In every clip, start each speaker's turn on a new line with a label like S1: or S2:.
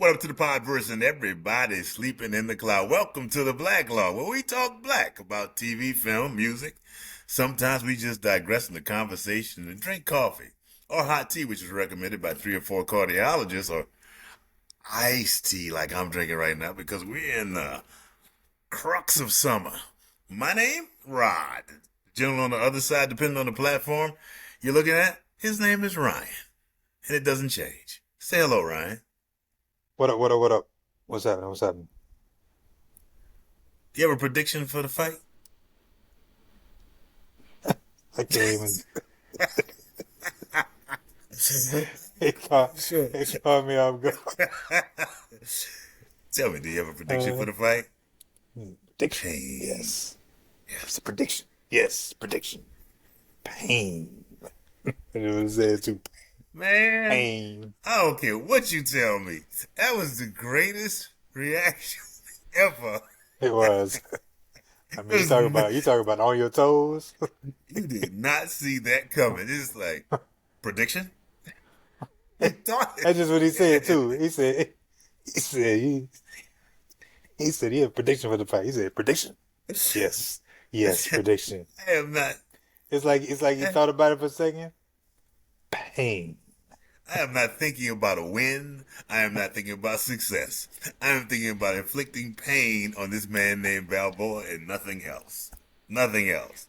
S1: What up to the podverse and everybody sleeping in the cloud? Welcome to the Black Law, where we talk black about TV, film, music. Sometimes we just digress in the conversation and drink coffee or hot tea, which is recommended by 3 or 4 cardiologists, or iced tea like I'm drinking right now because we're in the crux of summer. My name, Rod. The gentleman on the other side, depending on the platform you're looking at, his name is Ryan, and it doesn't change. Say hello, Ryan.
S2: What up, what up, what up? What's happening? What's happening?
S1: Do you have a prediction for the fight?
S2: I can't even. It caught me off guard.
S1: Tell me, do you have a prediction for
S2: Uh,
S1: the fight?
S2: Prediction.
S1: Pain.
S2: Yes. Yes. Prediction. Yes. Prediction. Pain. It was there too.
S1: Man,
S2: Pain.
S1: I don't care what you tell me. That was the greatest reaction ever.
S2: It was. I mean, you
S1: There's
S2: talk
S1: no-
S2: about on your toes.
S1: you did not see that coming. It's like, prediction? You thought
S2: That's just what he said
S1: it.
S2: too. He said he had prediction for the fight. He said prediction. Yes. Yes. Prediction.
S1: I am not.
S2: It's like he thought about it for a second. Pain.
S1: I am not thinking about a win. I am not thinking about success. I am thinking about inflicting pain on this man named Balboa and nothing else. Nothing else.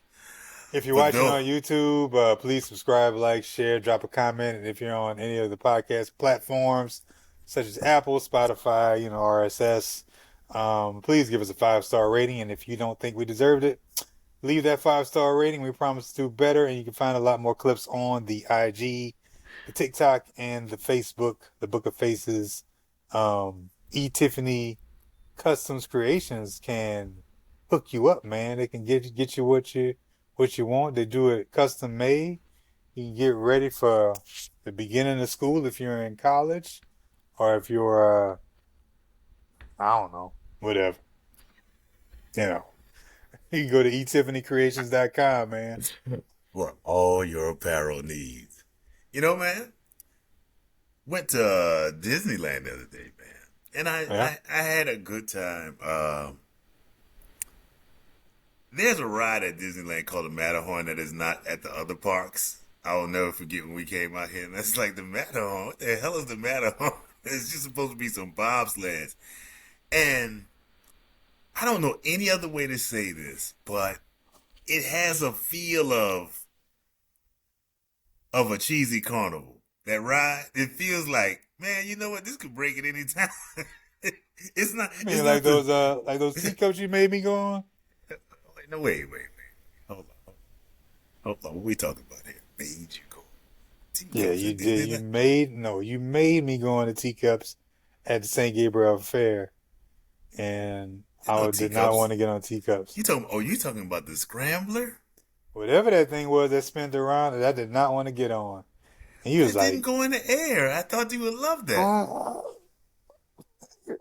S2: If you're
S1: For
S2: watching
S1: those,
S2: on YouTube, please subscribe, like, share, drop a comment. And if you're on any of the podcast platforms, such as Apple, Spotify, RSS, please give us a 5-star rating. And if you don't think we deserved it, leave that 5-star rating. We promise to do better. And you can find a lot more clips on the IG, the TikTok, and the Facebook, the Book of Faces. Tiffany Customs Creations can hook you up, man. They can get you what you want. They do it custom made. You can get ready for the beginning of school if you're in college, or if you're I don't know, whatever. You know, you can go to etiffanycreations.com, man.
S1: for all your apparel needs. You know, man, went to Disneyland the other day, man. And I,
S2: Yeah.
S1: I, I had a good time. There's a ride at Disneyland called the Matterhorn that is not at the other parks. I will never forget when we came out here, and that's like the Matterhorn. What the hell is the Matterhorn? It's just supposed to be some bobsleds. And I don't know any other way to say this, but it has a feel of a cheesy carnival. That ride, it feels like, man, you know what? This could break at any time. it's not.
S2: I mean,
S1: It's
S2: like
S1: not the.
S2: those teacups you made me go on.
S1: No, wait. Hold on. Hold on. What we talking about here? Made you go.
S2: Yeah,
S1: Teacups
S2: you
S1: at
S2: did.
S1: Disneyland.
S2: You made me go on the teacups at the St. Gabriel Fair, and
S1: No
S2: I did not want
S1: teacups.
S2: to get on teacups.
S1: You talking? Oh, you talking about the scrambler?
S2: Whatever that thing was that spun around, that I did not want to get on. And he was
S1: That didn't
S2: like,
S1: go in the air. I thought you would love that.
S2: uh,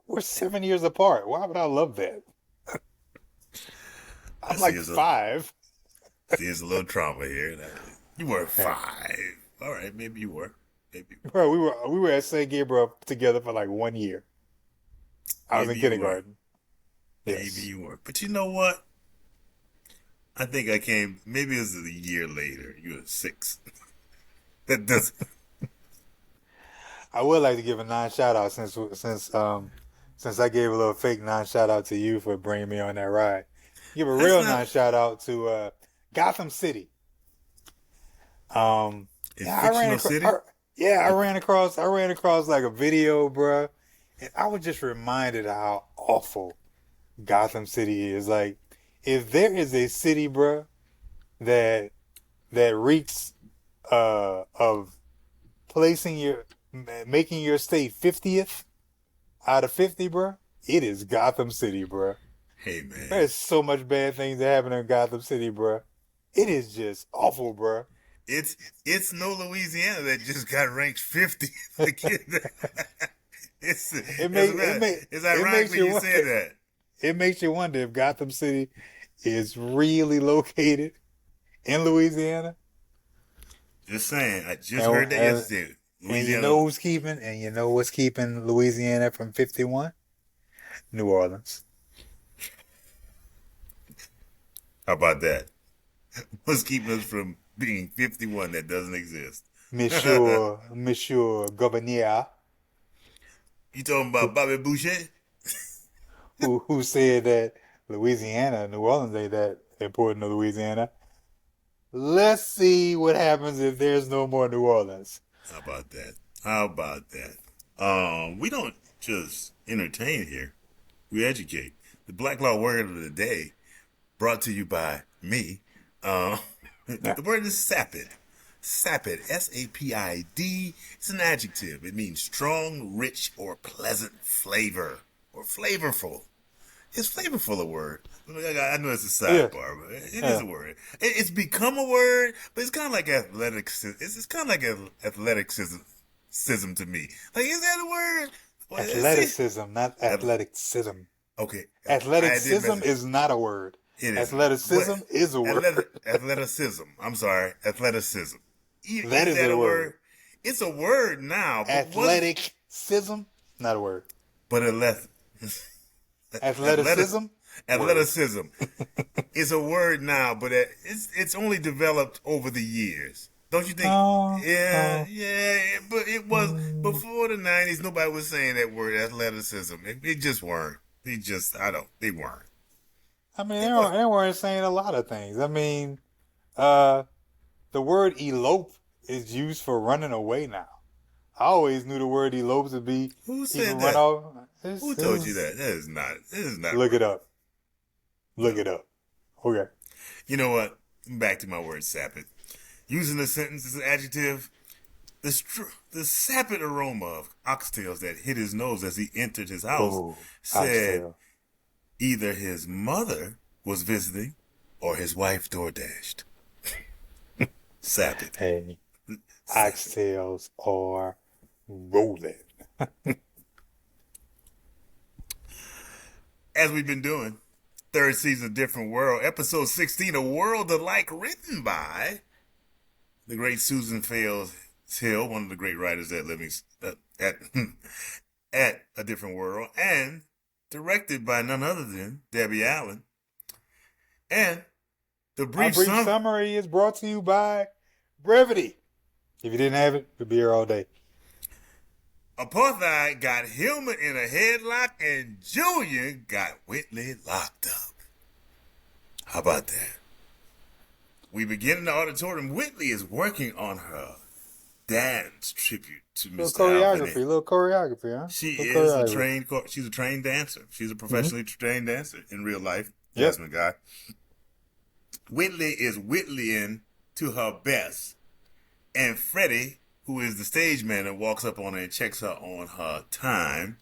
S2: "We're 7 years apart. Why would I love that?
S1: I
S2: I'm
S1: see.
S2: like 5."
S1: There's a little trauma here. You were 5. All right, maybe you were. Maybe,
S2: Bro, we were at St. Gabriel together for like 1 year. I was in
S1: maybe you were.
S2: kindergarten.
S1: Maybe
S2: Yes.
S1: you were. But you know what? I think I came. Maybe it was a year later. You were 6. That doesn't.
S2: I would like to give a non shout out since I gave a little fake non shout out to you for bringing me on that ride. Give a
S1: That's
S2: real
S1: not
S2: non shout out to Gotham City.
S1: in
S2: Yeah, I ran
S1: fictional
S2: across.
S1: city.
S2: I ran across like a video, bruh, and I was just reminded how awful Gotham City is. Like, if there is a city, bruh, that reeks of placing making your state 50th out of 50, bruh, it is Gotham City, bruh.
S1: Hey man,
S2: There's so much bad things that happen in Gotham City, bruh. It is just awful, bruh.
S1: it's it's no Louisiana that just got ranked 50th again. It's
S2: It
S1: as a
S2: make it
S1: matter.
S2: make
S1: It's
S2: it makes
S1: ironically
S2: you
S1: you said
S2: wonder.
S1: that.
S2: It makes you wonder if Gotham City is really located in Louisiana.
S1: Just saying. I just
S2: And,
S1: heard that
S2: and
S1: yesterday.
S2: And you
S1: Louisiana.
S2: know who's keeping? And you know what's keeping Louisiana from 51? New Orleans.
S1: How about that? What's keeping us from being 51 that doesn't exist?
S2: Monsieur Governor,
S1: You talking
S2: who,
S1: about Bobby Boucher?
S2: who said that Louisiana, New Orleans ain't that important to Louisiana. Let's see what happens if there's no more New Orleans.
S1: How about that? How about that? We don't just entertain here. We educate. The Black Law Word of the Day, brought to you by me. Uh,
S2: Yeah.
S1: the word is sapid. Sapid, S-A-P-I-D. It's an adjective. It means strong, rich, or pleasant flavor, or flavorful. It's flavorful a word. I know it's a
S2: Yeah.
S1: sidebar, but it is
S2: Yeah.
S1: a word. It's become a word, but it's kind of like athletics. It's kind of like athleticism to me. Like, is that a word? Well, see,
S2: Athleticism, not athleticism.
S1: okay, I did mess
S2: Athleticism
S1: it.
S2: is not a word.
S1: It isn't. But
S2: Athleticism is a word.
S1: athleticism. I'm sorry, athleticism.
S2: That
S1: Is
S2: is
S1: that
S2: a
S1: a
S2: word.
S1: word? It's a word now, but was it?
S2: Athleticism, not a word.
S1: But athletic
S2: Athleticism, word.
S1: athleticism is a word now, but it's only developed over the years. Don't you think?
S2: Oh,
S1: Yeah,
S2: oh.
S1: yeah. But it was
S2: Mm.
S1: before the '90s. Nobody was saying that word athleticism. It just weren't. They weren't.
S2: I mean,
S1: It was.
S2: they weren't saying a lot of things. I mean, uh, the word elope is used for running away now. I always knew the word elope to be
S1: Who
S2: people
S1: said
S2: run
S1: that?
S2: off.
S1: Who told you that? That is not. That is not
S2: Look
S1: right.
S2: it up. Look
S1: No.
S2: it up. Okay.
S1: You know what? Back to my word sapid. Using the sentence as an adjective, the sapid aroma of oxtails that hit his nose as he entered his house
S2: Oh,
S1: said
S2: oxtail.
S1: either his mother was visiting or his wife door dashed. Sapid.
S2: Hey,
S1: Sapid.
S2: oxtails are rolling.
S1: As we've been doing, third season of Different World, episode 16, A World Alike, written by the great Susan Fales Hill, one of the great writers at at at A Different World, and directed by none other than Debbie Allen. And the
S2: Our
S1: brief
S2: brief
S1: sum
S2: summary is brought to you by Brevity. If you didn't have it, we'd be here all day.
S1: Apartheid got Hillman in a headlock and Julian got Whitley locked up. How about that? We begin in the auditorium. Whitley is working on her dance tribute to Mr. Alvin.
S2: Little choreography, huh?
S1: She
S2: Little
S1: is a
S2: choreography.
S1: trained. She's a trained dancer. She's a
S2: Mm-hmm.
S1: professionally trained dancer in real life.
S2: Yep.
S1: Jasmine Guy. Whitley is Whitleying to her best, and Freddie, who is the stage manager, walks up on her and checks her on her time,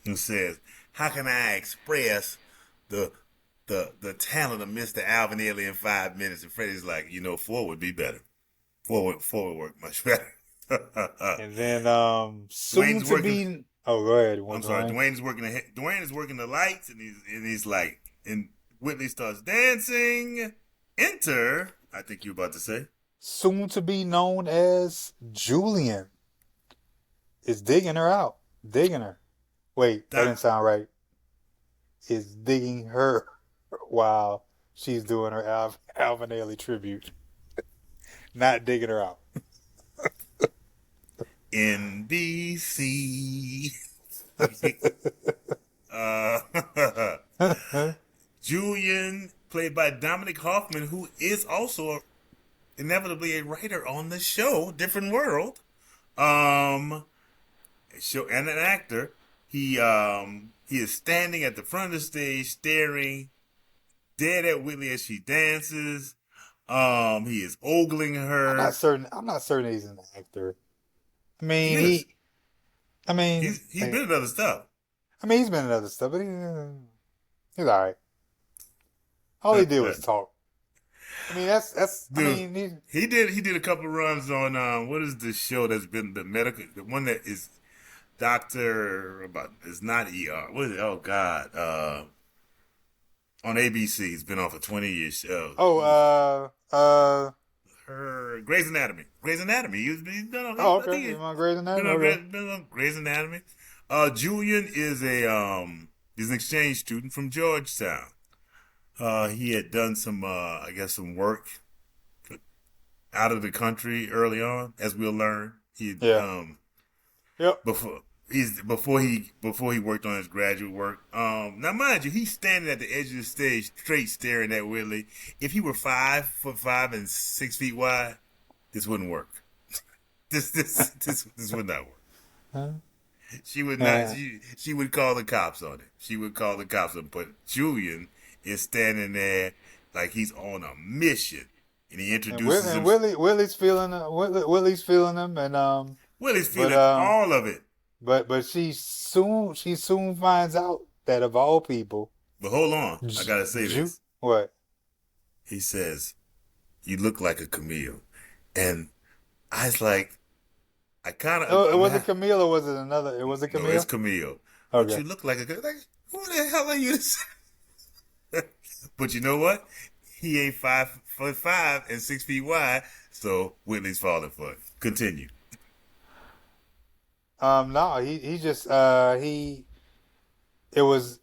S1: and says, "How can I express the the talent of Mr. Alvin Ailey in 5 minutes?" And Freddie's like, "4 would be better. Four would work much better."
S2: And then soon
S1: Dwayne's
S2: to
S1: working.
S2: be. Oh, go ahead.
S1: I'm
S2: One
S1: sorry.
S2: Dwayne.
S1: Dwayne is working the lights, and he's like, and Whitley starts dancing. Enter. I think you're about to say.
S2: Soon to be known as Julian is digging her out. Digging her. Wait, that didn't sound right. Is digging her while she's doing her Alvin Ailey tribute. Not digging her out.
S1: NBC. Julian, played by Dominic Hoffman, who is also inevitably a writer on the show, Different World. Show and an actor. He is standing at the front of the stage, staring dead at Whitley as she dances. He is ogling her.
S2: I'm not certain he's an actor. I
S1: He
S2: mean,
S1: is. He's
S2: like,
S1: been in other stuff.
S2: he's been in other stuff, but he's all right. All he did was talk. I mean, that's.
S1: Dude,
S2: I mean,
S1: he did a couple of runs on what is the show that's been the medical, the one that is Doctor about, it's not ER. What is it? Oh God, on ABC. It's been on for 20 years.
S2: oh,
S1: her Grey's Anatomy. Grey's Anatomy. He's done on.
S2: Oh,
S1: I
S2: okay.
S1: think
S2: You want Grey's
S1: been
S2: Anatomy?
S1: on
S2: Okay.
S1: Grey's Anatomy. Julian is an exchange student from Georgetown. He had done some I guess some work out of the country early on, as we'll learn. He
S2: Yeah. Yep.
S1: before before he worked on his graduate work. Now mind you, he's standing at the edge of the stage, straight staring at Whitley. If he were 5'5" and 6 feet wide, this wouldn't work. This would not work.
S2: Huh?
S1: She would not. She would call the cops on it. She would call the cops on it. But Julian is standing there like he's on a mission, and he introduces him.
S2: Willie's feeling Willie's feeling him, and
S1: Willie's
S2: but
S1: feeling all of it.
S2: but she soon finds out that of all people,
S1: But hold on, I gotta say this.
S2: What?
S1: He says, "You look like a Camille," and I was like, I kind of.
S2: Oh, it wasn't Camille, or was it another? It was a Camille.
S1: No, it's Camille.
S2: Okay.
S1: But you look like a like. Who the hell are you? But you know what? He ain't 5'5" and 6 feet wide, so Whitley's falling for it. Continue.
S2: No, he just he it was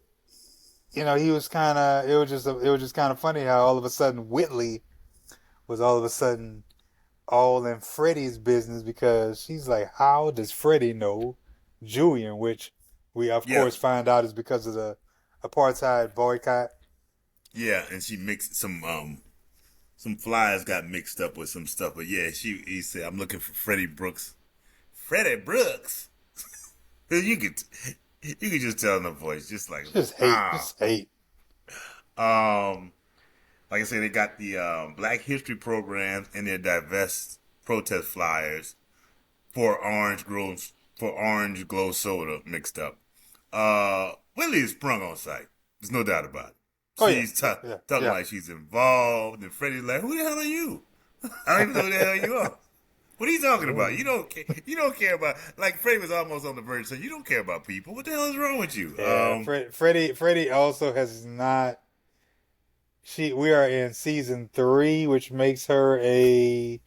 S2: he was kind of it was just kind of funny how all of a sudden Whitley was all of a sudden all in Freddie's business, because she's like, how does Freddie know Julian? Which we of course find out is because of the apartheid boycott.
S1: Yeah, and she mixed some flyers got mixed up with some stuff, but yeah, he said, "I'm looking for Freddie Brooks." Freddie Brooks. you could just tell in the voice, just like
S2: Just hate.
S1: Like I say, they got the Black History programs and their divest protest flyers for Orange Glow soda mixed up. Willie is sprung on sight. There's no doubt about it. She's talking like she's involved, and Freddie's like, "Who the hell are you? I don't even know who the hell you are. What are you talking about? You don't care. You don't care about." Like Freddie was almost on the verge saying, "You don't care about people. What the hell is wrong with you?"
S2: Yeah, Freddie also has not. We are in season 3, which makes her a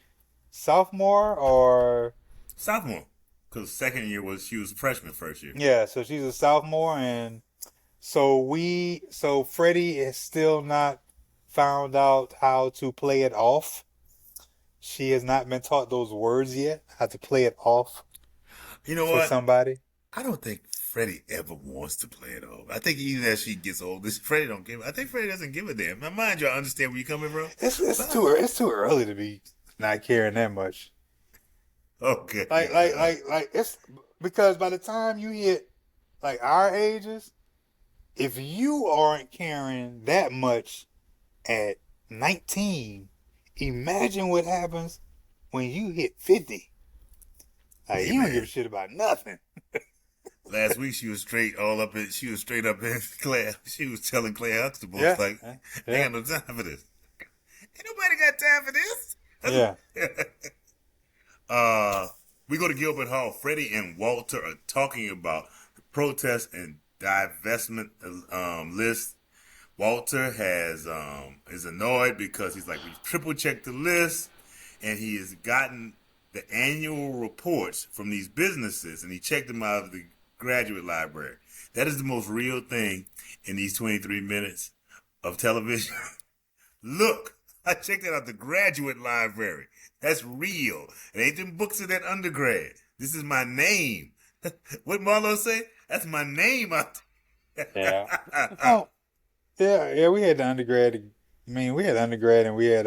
S2: sophomore or
S1: sophomore, because second year she was a freshman first year.
S2: Yeah, so she's a sophomore, and so Freddie is still not found out how to play it off. She has not been taught those words yet, how to play it off.
S1: You know
S2: for
S1: what?
S2: Somebody.
S1: I don't think Freddie ever wants to play it off. I think even as she gets older, Freddie don't give. I think Freddie doesn't give a damn. Now, mind you, I understand where you're coming from.
S2: It's too early to be not caring that much.
S1: Okay.
S2: Like it's because by the time you hit like our ages, if you aren't caring that much at 19, imagine what happens when you hit 50. Like, you don't give a shit about nothing.
S1: Last week she was straight up in Claire. She was telling Claire Huxtable, like, I ain't got no time for this. Ain't nobody got time for this. We go to Gilbert Hall. Freddie and Walter are talking about the protest and divestment list. Walter is annoyed because he's like, we triple checked the list, and he has gotten the annual reports from these businesses, and he checked them out of the graduate library. That is the most real thing in these 23 minutes of television. Look, I checked it out the graduate library. That's real. It ain't them books of that undergrad. This is my name. What Marlo say? That's my name out there.
S2: Yeah. Oh, yeah. We had the undergrad. I mean, we had undergrad, and we had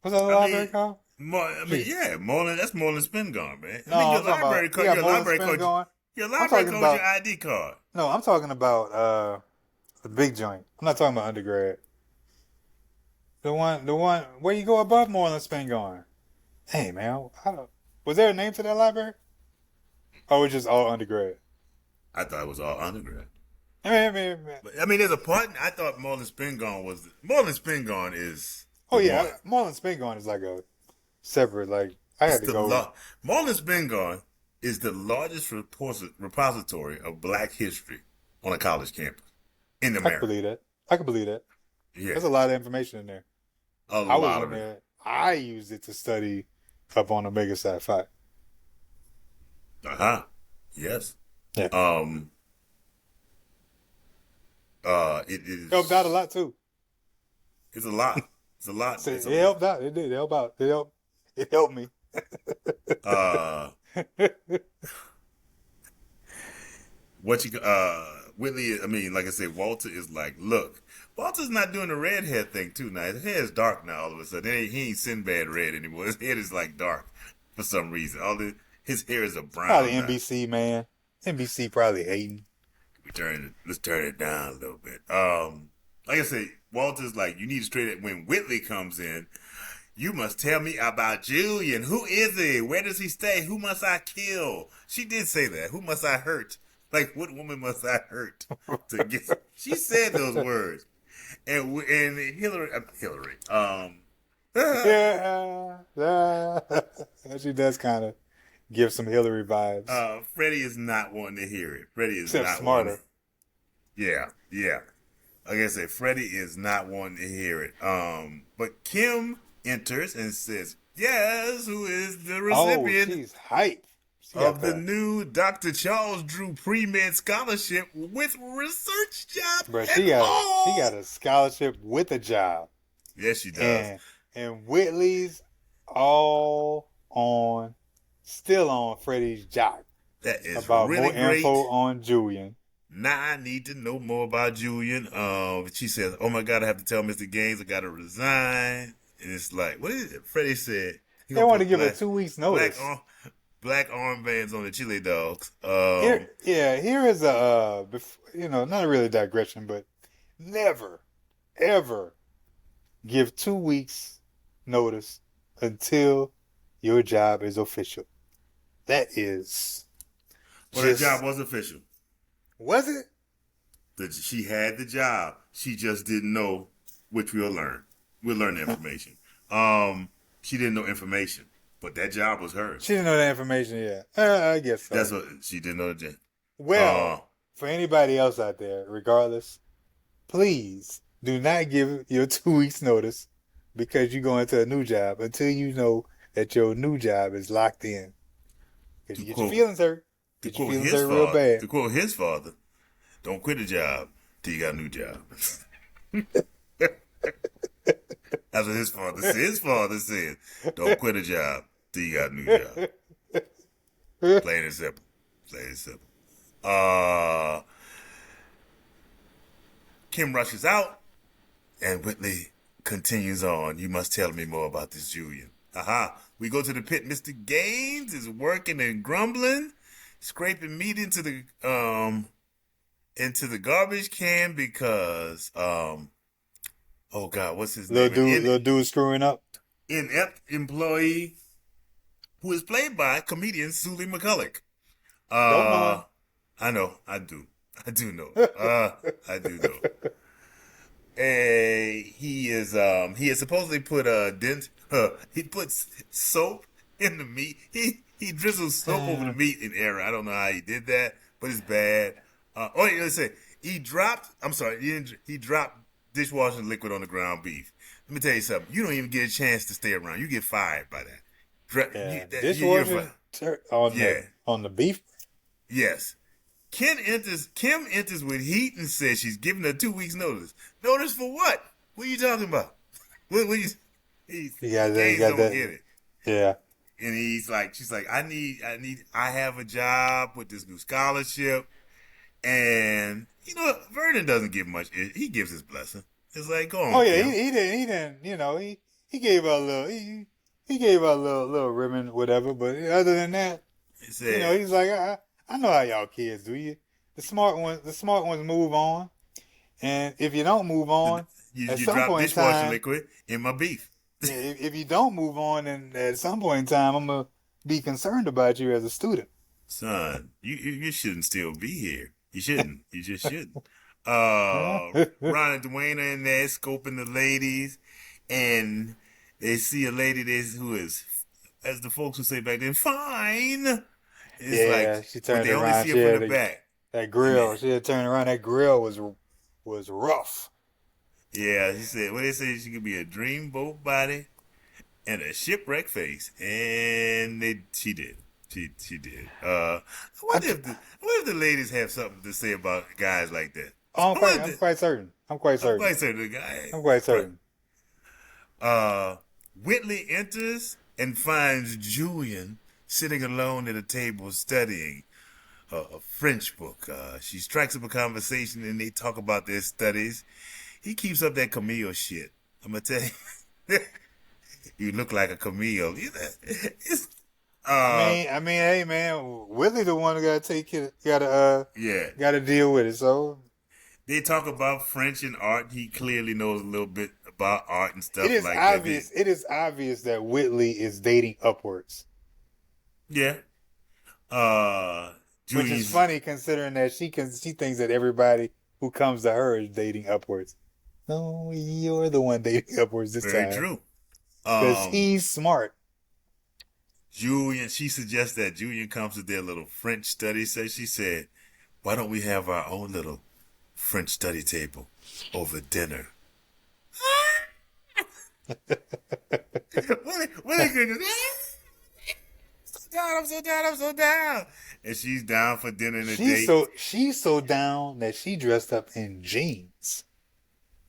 S2: what's that library called?
S1: Moreland. That's Moreland Spingarn, man.
S2: No,
S1: your library card. Your library card. Your library card was your ID card.
S2: No, I'm talking about the big joint. I'm not talking about undergrad. The one where you go above Moreland Spingarn. Hey, man, was there a name to that library? Or was it just all undergrad?
S1: I thought it was all undergrad.
S2: I mean,
S1: there's a part. I thought Moreland Spingarn was. Moreland Spingarn is.
S2: Oh yeah, Moreland Spingarn is like a separate. Like I had to go.
S1: Moreland Spingarn is the largest repository of Black history on a college campus in America.
S2: I can believe that.
S1: Yeah,
S2: there's a lot of information in there. I I used it to study up on Omega Sci-Fi.
S1: Uh-huh. Yes.
S2: Yeah,
S1: Um it
S2: helped out a
S1: is
S2: lot too.
S1: it's a lot. It's a lot.
S2: So
S1: It's
S2: it
S1: a
S2: helped out. It did help out. It helped. It helped me.
S1: uh what you Whitley, I mean, like I said, Walter is like, look, Walter's not doing the red hair thing too now. His hair is dark now all of a sudden. He ain't Sinbad red anymore. His head is like dark for some reason. His hair is a
S2: Probably
S1: brown now.
S2: NBC, man. NBC probably hating.
S1: Let's turn it down a little bit. Like I say, Walter's like, you need to straight it when Whitley comes in. You must tell me about Julian. Who is he? Where does he stay? Who must I kill? She did say that. Who must I hurt? Like, what woman must I hurt to get? She said those words, and Hillary.
S2: Yeah, she does kind of give some Hillary vibes,
S1: Freddie is not wanting to hear it. Freddie is
S2: except
S1: not wanting.
S2: smarter.
S1: Yeah, yeah. Like I said, Freddie is not wanting to hear it. But Kim enters and says, "Yes, who is the
S2: Oh,
S1: recipient
S2: she's hype. She got
S1: of the
S2: the
S1: new Dr. Charles Drew pre-med scholarship with research job
S2: Bro,
S1: and
S2: she got
S1: all?"
S2: a scholarship with a job,
S1: Yes, she does.
S2: and Whitley's all on, still on Freddie's jock
S1: That is
S2: about
S1: really
S2: more
S1: great.
S2: info on Julian.
S1: Now I need to know more about Julian. She says, "Oh my God, I have to tell Mr. Gaines I got to resign." And it's like, what is it? Freddie said he
S2: They
S1: gonna
S2: want to
S1: put
S2: give her 2 weeks
S1: black
S2: notice.
S1: black armbands on the chili dogs.
S2: Here is a not really digression, but never, ever give 2 weeks notice until your job is official. That is
S1: Well, her
S2: just,
S1: job was official.
S2: was it?
S1: That she had the job. She just didn't know, which we'll learn. We'll learn the information. She didn't know information, but that job was hers.
S2: She didn't know that information yet. I guess so.
S1: That's what she didn't know.
S2: Well, for anybody else out there, regardless, please do not give your 2 weeks notice because you go into a new job until you know that your new job is locked in. Because you get your feelings hurt. Get your feelings hurt real bad.
S1: To quote his father, "Don't quit a job till you got a new job." That's what his father said. His father said, "Don't quit a job till you got a new job." Plain and simple. Plain and simple. Kim rushes out, and Whitley continues on. "You must tell me more about this Julian." Aha. We go to the pit. Mr. Gaines is working and grumbling, scraping meat into the garbage can because oh God, what's his name?
S2: Little dude screwing up.
S1: Inept employee who is played by comedian Sully McCulloch.
S2: Don't mind.
S1: I know, I do know. I do know. He is supposedly put a dent. He puts soap in the meat. He drizzles soap over the meat in error. I don't know how he did that, but it's bad. Let's say he dropped. I'm sorry, he dropped dishwashing liquid on the ground beef. Let me tell you something. You don't even get a chance to stay around. You get fired by that.
S2: Dishwasher on the beef.
S1: Yes. Kim enters with heat and says she's giving her 2 weeks notice. Notice for what? What are you talking about? What you? Gaines don't get it.
S2: Yeah.
S1: And she's like, I have a job with this new scholarship, and Vernon doesn't give much. He gives his blessing. It's like, go on.
S2: Oh yeah,
S1: Kim.
S2: he didn't. He gave her a little. He gave her a little ribbon, whatever. But other than that,
S1: He said,
S2: he's like, I know how y'all kids do. The smart ones move on, and if you don't move on,
S1: you
S2: at some
S1: drop
S2: point in
S1: dishwashing
S2: time,
S1: liquid in my beef.
S2: if you don't move on, then at some point in time, I'm gonna be concerned about you as a student.
S1: Son, you shouldn't still be here. You shouldn't. You just shouldn't. Ron and Dwayne are in there scoping the ladies, and they see a lady who is, as the folks would say back then, fine. It's
S2: she turned
S1: they
S2: around.
S1: only see her from the back.
S2: That grill, she had turned around. That grill was rough.
S1: Yeah, she said, what they say, she could be a dreamboat body and a shipwreck face, and she did. She did.
S2: I, tr-
S1: I wonder if the ladies have something to say about guys like that.
S2: oh,
S1: I wonder
S2: I'm
S1: if
S2: quite certain. I'm quite
S1: I'm
S2: certain.
S1: quite certain the guy.
S2: I'm quite
S1: Right.
S2: certain.
S1: Whitley enters and finds Julian sitting alone at a table studying a French book. She strikes up a conversation and they talk about their studies. He keeps up that Camille shit. I'm gonna tell you, you look like a Camille. It's, uh,
S2: Hey man, Willie the one who gotta take it,
S1: yeah.
S2: gotta deal with it. So
S1: They talk about French and art. He clearly knows a little bit about art and
S2: it
S1: stuff
S2: is
S1: like that.
S2: obvious. It is obvious that Whitley is dating upwards,
S1: Yeah.
S2: which is
S1: Julian's
S2: funny considering that she thinks that everybody who comes to her is dating upwards. No, you're the one dating upwards this
S1: very
S2: time
S1: true.
S2: because
S1: Um,
S2: he's smart.
S1: She suggests that Julian comes to their little French study. So she said, why don't we have our own little French study table over dinner? Willie could just, so down, I'm so down, I'm so down. And she's down for dinner and a date.
S2: She's so down that she dressed up in jeans.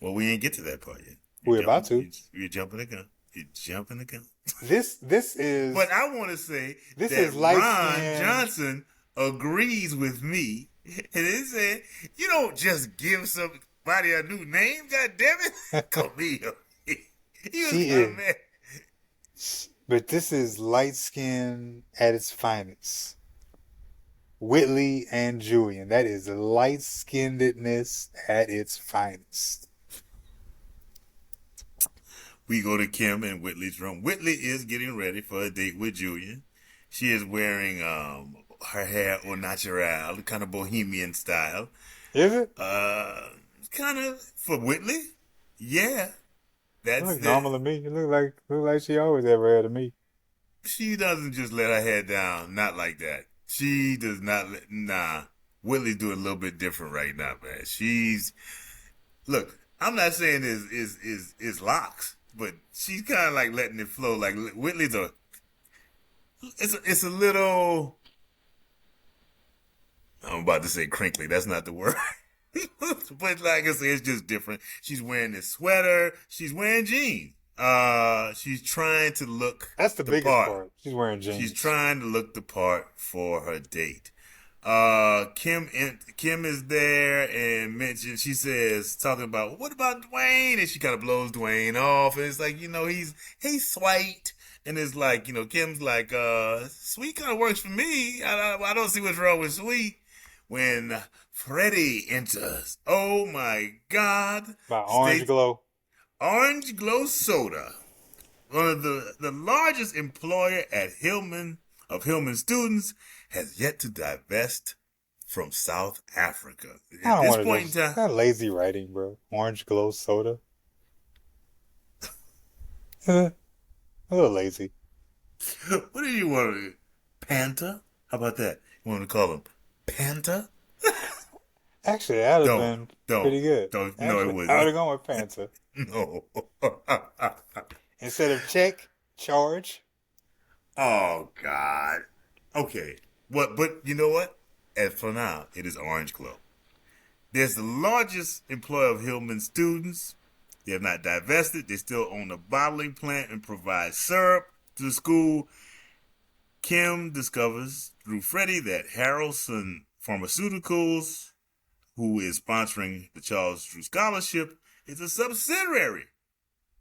S1: Well, we ain't get to that part yet.
S2: We're about to.
S1: You're jumping the gun. You're jumping the gun.
S2: This is
S1: But I want to say
S2: this
S1: that
S2: is light
S1: Ron
S2: skin.
S1: Johnson agrees with me. And he said, you don't just give somebody a new name, God damn it. Camille. He was
S2: She
S1: kind of
S2: is.
S1: mad.
S2: But this is light skin at its finest. Whitley and Julian. That is light skinnedness at its finest.
S1: We go to Kim and Whitley's room. Whitley is getting ready for a date with Julian. She is wearing her hair au naturel, kind of bohemian style.
S2: Is it?
S1: Kind of for Whitley. Yeah,
S2: It
S1: that's
S2: looks
S1: it.
S2: normal to me. It look like she always have her hair to me.
S1: She doesn't just let her head down. Not like that. She does not let. Nah. Whitley's doing a little bit different right now, man. She's look. I'm not saying is locks, but she's kind of like letting it flow. Like Whitley's a. It's a little. I'm about to say crinkly. That's not the word. But like I said, it's just different. She's wearing this sweater. She's wearing jeans. She's trying to look
S2: That's the
S1: the
S2: biggest
S1: part.
S2: part. She's wearing jeans.
S1: She's trying to look the part for her date. Kim is there and mentions. She says talking about what about Dwayne, and she kind of blows Dwayne off. And it's like he's sweet, and it's like Kim's like sweet kind of works for me. I don't see what's wrong with sweet. When Freddie enters, oh my God!
S2: By Orange Glow.
S1: Orange Glow Soda, one of the largest employer at Hillman of Hillman students, has yet to divest from South Africa.
S2: I
S1: At
S2: don't
S1: this
S2: want
S1: point in
S2: to.
S1: time,
S2: That lazy writing, bro. Orange Glow soda. A little lazy.
S1: what do you want to Panta? How about that? You want to call him Panta?
S2: Actually, that would have
S1: Don't,
S2: been
S1: don't,
S2: pretty good.
S1: don't. No, it
S2: Actually,
S1: wouldn't.
S2: I would have gone with Panther.
S1: No.
S2: Instead of check, charge.
S1: Oh God. Okay. What? But you know what? As for now, it is Orange Glow. There's the largest employer of Hillman students. They have not divested. They still own a bottling plant and provide syrup to the school. Kim discovers through Freddie that Harrelson Pharmaceuticals, who is sponsoring the Charles Drew Scholarship, is a subsidiary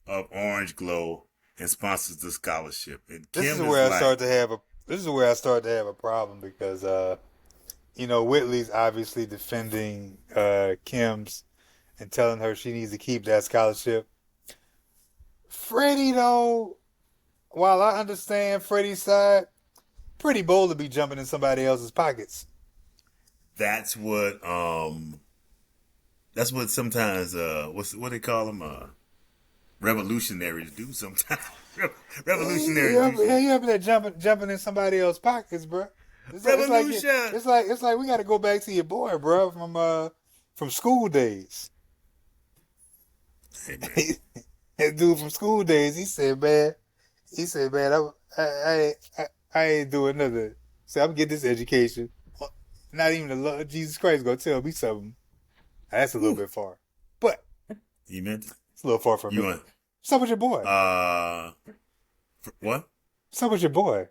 S1: of Orange Glow and sponsors the scholarship. And Kim
S2: This is
S1: is
S2: where I
S1: like,
S2: start to have a. This is where I start to have a problem because Whitley's obviously defending Kim's and telling her she needs to keep that scholarship. Freddie, though, while I understand Freddie's side, pretty bold to be jumping in somebody else's pockets.
S1: that's what sometimes what they call them revolutionaries do sometimes. Revolutionaries do
S2: Yeah,
S1: shit.
S2: you ever there jumping in somebody else's pockets, bro?
S1: Revolution.
S2: It's like we got to go back to your boy, bro, from school days.
S1: Hey, man.
S2: That dude from school days, he said, man, He said, "Man, I ain't doing nothing. So I'm getting this education. Not even the Lord Jesus Christ gonna tell me something. That's a little
S1: Whew.
S2: bit far, but
S1: You meant it?
S2: it's a little far from
S1: You
S2: me.
S1: want
S2: What's up with your boy?
S1: uh what?
S2: What's up with your boy?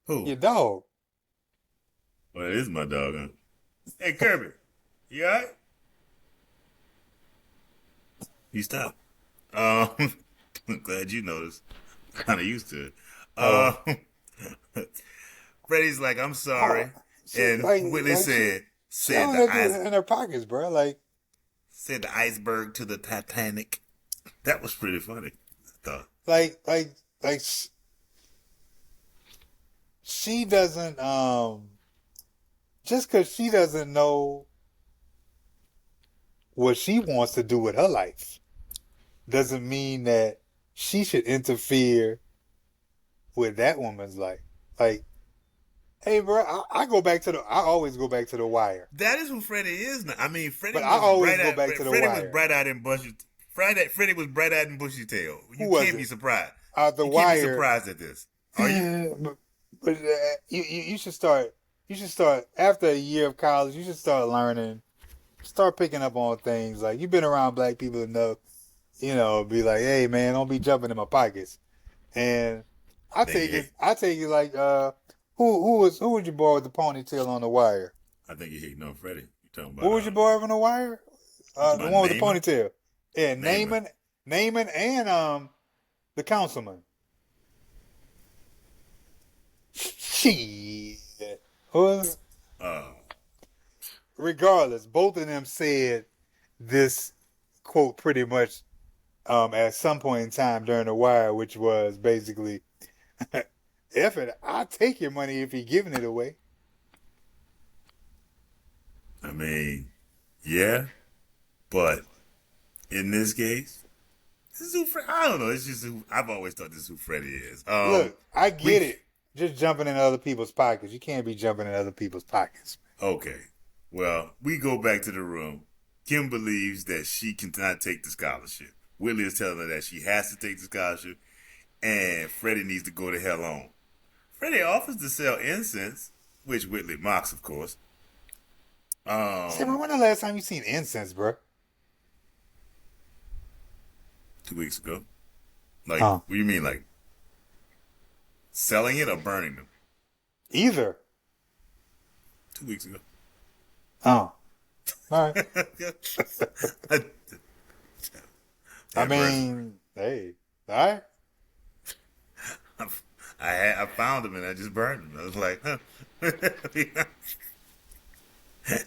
S1: Who?
S2: Your dog?
S1: Well, it is my dog, huh? Hey Kirby, you alright? He stopped. I'm glad you noticed. Kind of used to it.
S2: Oh,
S1: Freddie's like, I'm
S2: oh,
S1: sorry,
S2: she
S1: and Whitley
S2: like she
S1: said
S2: always
S1: the
S2: had
S1: ice
S2: this in her pockets, bro. Like
S1: said the iceberg to the Titanic. That was pretty funny. I thought.
S2: like like like she doesn't just because she doesn't know what she wants to do with her life doesn't mean that she should interfere with that woman's life. Like, hey, bro, I go back to I always go back to the wire,
S1: That is who Freddie is now. I mean,
S2: but I always go back to the
S1: Freddie was
S2: wire.
S1: bright eyed and bushy. Freddie was bright eyed and bushy tail.
S2: Who
S1: You
S2: was
S1: can't be
S2: it?
S1: surprised.
S2: The
S1: You can't be
S2: wire.
S1: surprised at this. Are you?
S2: but you should start. You should start after a year of college. You should start learning. Start picking up on things. Like you've been around black people enough, be like, hey man, don't be jumping in my pockets. And
S1: Think
S2: I take it like who was your boy with the ponytail on the wire?
S1: I think you're hating on Freddie. You talking
S2: Who
S1: about
S2: was your boy on the wire? The one with the
S1: Naaman?
S2: ponytail. Yeah,
S1: Naaman.
S2: Naaman, and the councilman. Shit. Who-
S1: Uh,
S2: Regardless, both of them said this quote pretty much at some point in time during the wire, which was basically, "F it, I'll take your money if you're giving it away."
S1: I mean, yeah, but in this case, this is who I don't know. It's just who I've always thought this is who Freddie is.
S2: Look, I
S1: We
S2: get it. Just jumping in other people's pockets. You can't be jumping in other people's pockets.
S1: okay. Well, we go back to the room. Kim believes that she cannot take the scholarship. Willie is telling her that she has to take the scholarship, and Freddie needs to go to hell on. Freddie offers to sell incense, which Whitley mocks, of course.
S2: Sam, when the last time you seen incense, bro?
S1: 2 weeks ago. Like,
S2: Huh?
S1: what do you mean, like selling it or burning them?
S2: Either.
S1: 2 weeks ago.
S2: Oh. All right. I mean, hey, all right.
S1: I found them and I just burned them. I was like, huh. I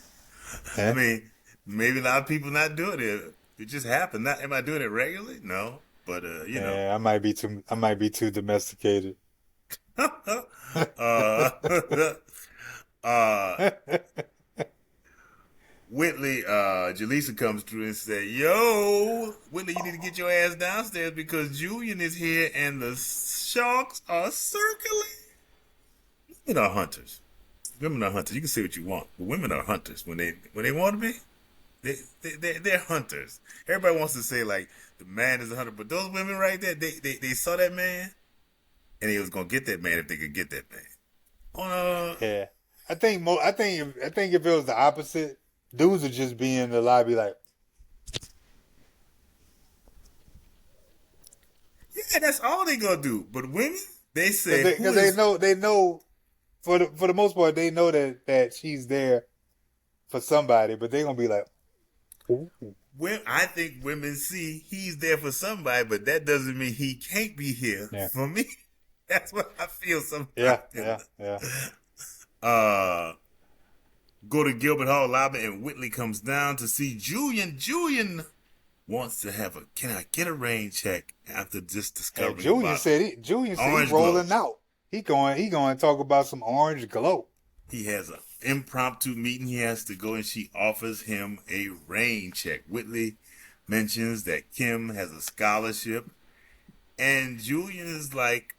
S2: Yeah.
S1: mean, maybe a lot of people not doing it. It just happened. Not, am I doing it regularly? No, but you know.
S2: Yeah, I might be too domesticated.
S1: uh, uh, Whitley, Jaleesa comes through and say, "Yo, Whitley, you need to get your ass downstairs because Julian is here and the sharks are circling." Women are hunters. Women are hunters. You can say what you want, but women are hunters. When they want to be, they're hunters. Everybody wants to say like the man is a hunter, but those women right there, they saw that man and they was gonna get that man if they could get that man.
S2: Yeah, I think if it was the opposite, dudes would just be in the lobby like,
S1: Yeah, that's all they gonna do. But women, they say, "Who
S2: because
S1: is?"
S2: they know for the most part they know that she's there for somebody, but they gonna be like, ooh.
S1: When I think women see he's there for somebody, but that doesn't mean he can't be here
S2: Yeah,
S1: for me. That's what I feel
S2: yeah,
S1: sometimes.
S2: yeah.
S1: Uh, go to Gilbert Hall lobby, and Whitley comes down to see Julian. Julian wants to have a can I get a rain check after just
S2: And
S1: discovering about
S2: Julian said he
S1: orange glow.
S2: rolling out. He going to talk about some orange glow.
S1: He has an impromptu meeting he has to go, and she offers him a rain check. Whitley mentions that Kim has a scholarship, and Julian is like,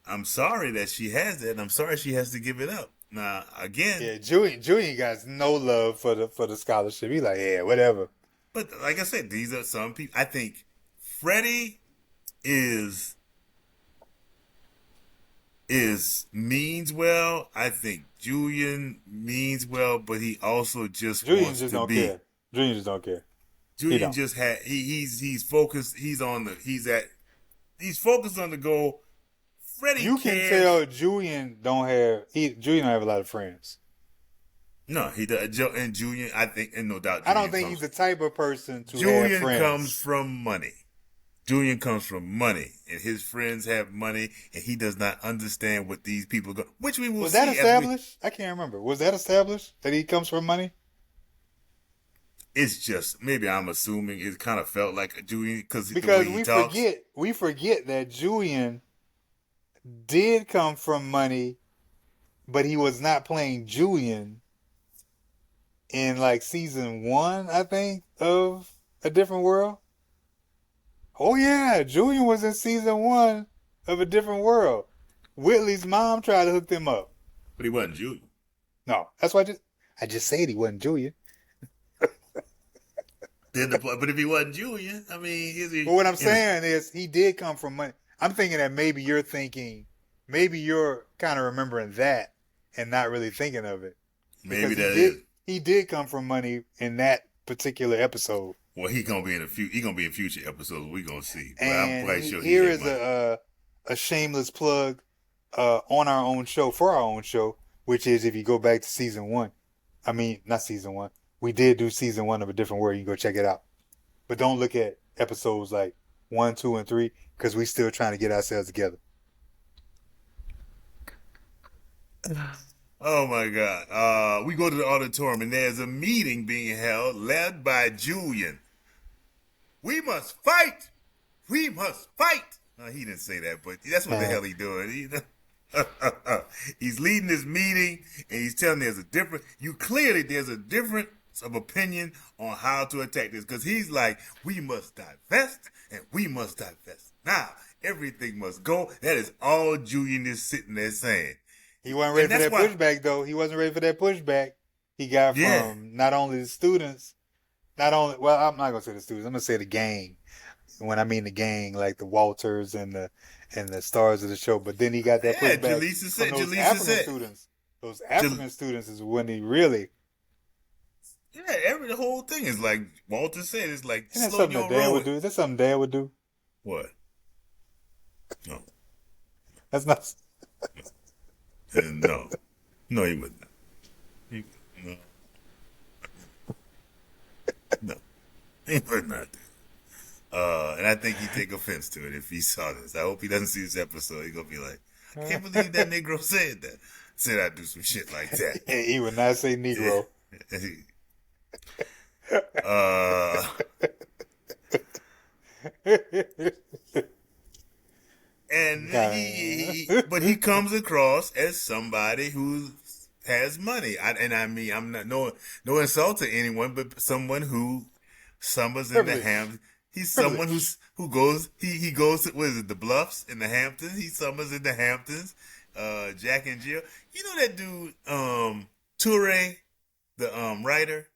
S1: I'm sorry that she has that, and I'm sorry she has to give it up. Now, again,
S2: Yeah, Julian got no love for the scholarship. He like, yeah, whatever.
S1: but like I said, these are some people. I think Freddie is is means well. I think Julian means well, but he also just
S2: Julian
S1: wants
S2: just
S1: to
S2: don't
S1: be.
S2: care. Julian just don't care. He
S1: Julian
S2: don't.
S1: just had he's focused. He's focused on the goal. Freddie
S2: You can
S1: cares.
S2: tell Julian don't have Julian don't have a lot of friends.
S1: No, he does. And Julian, I think, and no doubt,
S2: I don't think he's the type of person to have
S1: Julian comes
S2: friends.
S1: from money. Julian comes from money, and his friends have money, and he does not understand what these people go. Which we will
S2: Was
S1: see
S2: that
S1: as we.
S2: established? I can't remember. Was that established that he comes from money?
S1: It's just maybe I'm assuming it kind of felt like a Julian because the way
S2: Because
S1: he talks.
S2: we forget that Julian did come from money, but he was not playing Julian in like season 1, I think, of A Different World. Oh yeah, Julian was in season 1 of A Different World. Whitley's mom tried to hook them up.
S1: But he wasn't Julian.
S2: No, that's why I just said he wasn't Julian.
S1: But if he wasn't Julian, I mean, is he?
S2: But what I'm saying is he did come from money. I'm thinking that maybe you're kind of remembering that and not really thinking of it.
S1: Maybe
S2: Because
S1: that is.
S2: he did come from money in that particular episode.
S1: Well, he gonna be in he gonna be in future episodes. We gonna see. But I'm
S2: And
S1: quite sure
S2: here
S1: he
S2: is a shameless plug on our own show for our own show, which is if you go back to season 1. I mean, not season 1. We did do season 1 of A Different World. You can go check it out. But don't look at episodes like 1, 2, and 3 because we still trying to get ourselves together.
S1: Oh my God. We go to the auditorium and there's a meeting being held led by Julian. We must fight. We must fight. No, he didn't say that, but that's what the hell he doing. He's leading this meeting and he's telling there's a difference of opinion on how to attack this because he's like, we must divest and we must divest. Now, everything must go. That is all Julian is sitting there saying.
S2: He wasn't ready for that pushback, though. He wasn't ready for that pushback. He got from not only the students, I'm not going to say the students. I'm going to say the gang. When I mean the gang, like the Walters and the stars of the show. But then he got that pushback from those African students. Those African students is when he really.
S1: Yeah, the whole thing is like Walter said. It's like
S2: Isn't that something that Dad would do? Is that something Dad would do?
S1: What? No.
S2: That's not.
S1: No, he wouldn't. No, he would not do. And I think he'd take offense to it if he saw this. I hope he doesn't see this episode. He's gonna be like, I can't believe that Negro said that. Said I'd do some shit like that.
S2: He would not say Negro.
S1: And but he comes across as somebody who has money. I mean, I'm not no insult to anyone, but someone who summers in the Hamptons. He's someone who goes. He goes to what is it, the Bluffs in the Hamptons. He summers in the Hamptons. Jack and Jill. You know that dude, Toure, the writer.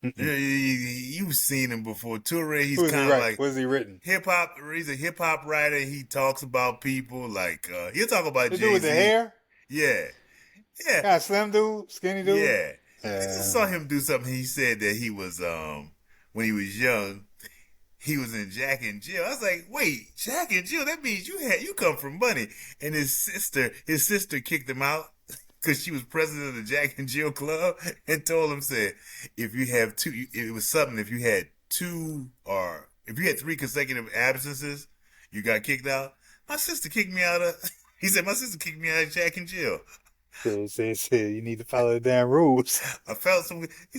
S1: You've seen him before. Toure, he's kind of like,
S2: what has he written?
S1: Hip hop. He's a hip hop writer. He talks about people like he'll talk about
S2: the
S1: Jay-Z.
S2: dude with the hair.
S1: Yeah.
S2: Kind of slim dude, skinny dude.
S1: Yeah. I just saw him do something. He said that he was when he was young, he was in Jack and Jill. I was like, wait, Jack and Jill? That means you come from money. And his sister kicked him out because she was president of the Jack and Jill Club and told him, said, if you had 3 consecutive absences, you got kicked out. My sister kicked me out of, he said, my sister kicked me out of Jack and Jill.
S2: Say, you need to follow the damn rules.
S1: He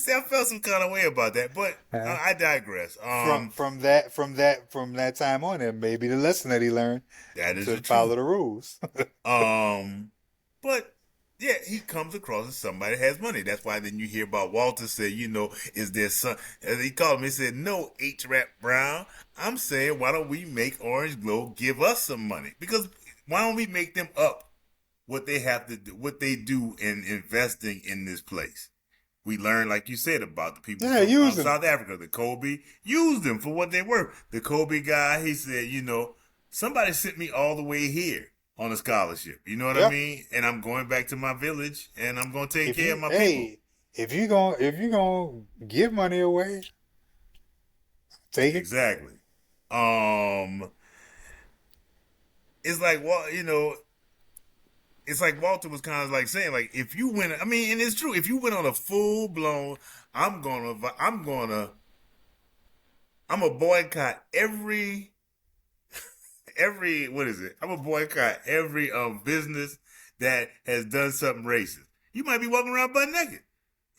S1: said, I felt some kind of way about that, but I digress.
S2: From that time on, and maybe the lesson that he learned
S1: that is
S2: to follow the rules.
S1: But yeah, he comes across as somebody that has money. That's why then you hear about Walter say, is there some, as he called him, he said, no, H-Rap Brown. I'm saying, why don't we make Orange Glow give us some money? Because why don't we make them up what they have to do, what they do in investing in this place? We learned, like you said, about the people from South Africa. The Kobe used them for what they were. The Kobe guy, he said, somebody sent me all the way here. on a scholarship. You know what I
S2: Yeah.
S1: mean? And I'm going back to my village and I'm going to take
S2: If
S1: care of
S2: you
S1: my people.
S2: hey, if you gonna give money away, take it.
S1: Exactly. Um, it's like, well, it's like Walter was kind of like saying, like, if you went, I mean, and it's true, if you went on a full blown, I'm gonna boycott what is it? I'm gonna boycott every business that has done something racist. You might be walking around butt naked,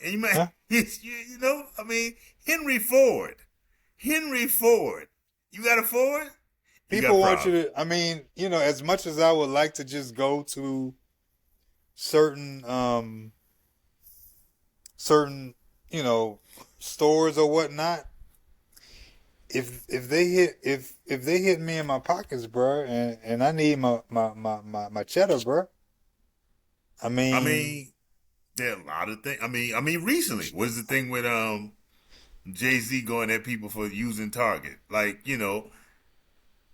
S1: and you might,
S2: Huh?
S1: I mean, Henry Ford, Henry Ford, you got a Ford, you got
S2: People want you
S1: problems.
S2: to. I mean, as much as I would like to just go to certain certain stores or whatnot, if they hit me in my pockets, bro, and I need my cheddar, bro. I
S1: I
S2: mean,
S1: mean, there are a lot of things. I mean, recently was the thing with Jay-Z going at people for using Target. Like,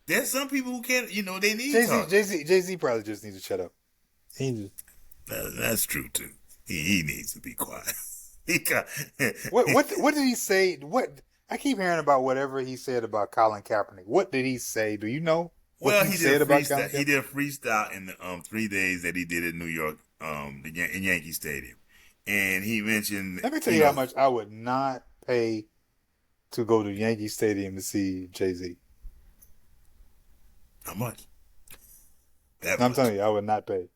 S1: there's some people who can't, they need Target.
S2: Jay Z probably just needs to shut up. He just,
S1: That's true too. He needs to be quiet. he got
S2: what did he say? What I keep hearing about whatever he said about Colin Kaepernick. What did he say? Do you know what
S1: well,
S2: he said about Colin
S1: he
S2: Kaepernick?
S1: did a freestyle in the 3 days that he did in New York, in Yankee Stadium, and he mentioned,
S2: Let me tell you how much I would not pay to go to Yankee Stadium to see Jay Z.
S1: how much? That
S2: I'm
S1: much.
S2: telling you, I would not pay.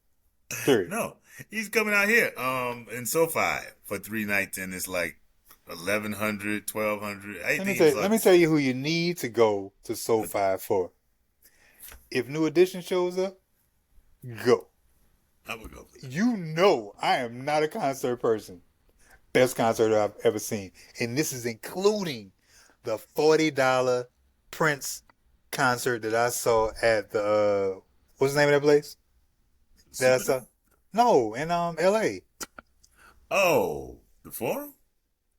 S2: Period.
S1: No, he's coming out here in SoFi for 3 nights, and it's like 1,100, 1,200. I think he was
S2: Let
S1: like,
S2: me tell you who you need to go to SoFi for. If New Edition shows up, go.
S1: I would go for that.
S2: You know I am not a concert person. Best concert I've ever seen. And this is including the $40 Prince concert that I saw at the what's the name of that place? That I saw?
S1: Superdome?
S2: No, in LA.
S1: Oh, the Forum?